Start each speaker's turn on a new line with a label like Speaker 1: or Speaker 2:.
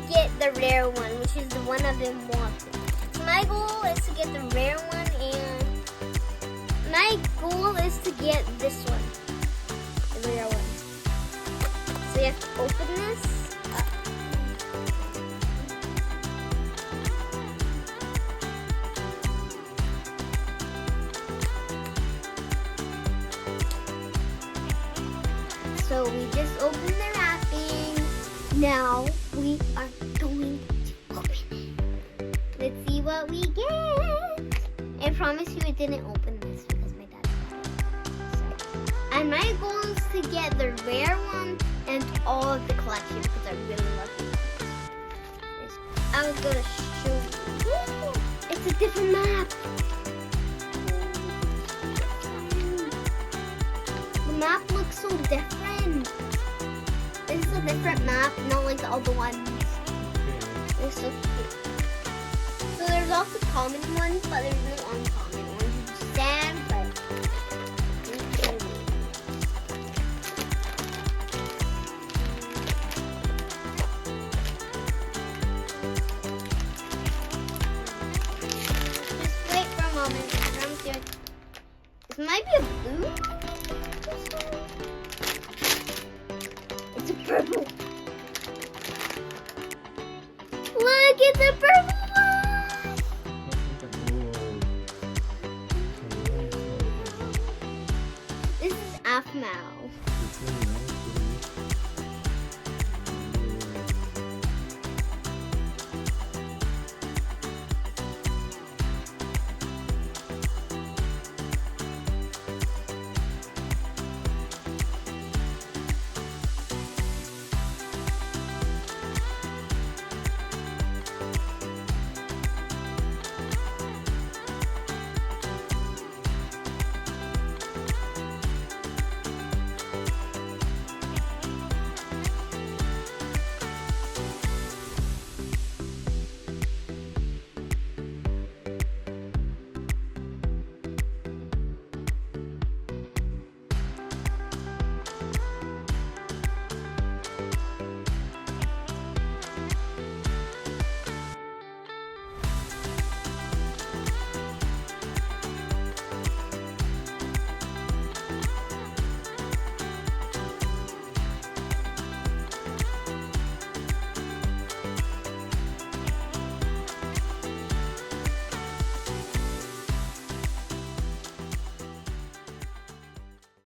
Speaker 1: get the rare one, which is the one I've been wanting. So my goal is to get the rare one, and my goal is to get this one, the rare one. So you have to open this up. So we just opened the wrapping. Now we are going to open it. Let's see what we get. I promise you it didn't open this because my dad got it. And my goal is to get the rare one and all of the collection because I really love it. I was going to show you. It's a different map. The map looks so different. This is a different map, not like the other ones. They're so cute. So there's also common ones, but there's no uncommon ones. It's sad, but just wait for a moment. This might be a blue one. It's a purple. Look, it's a purple one. This is Aphmau.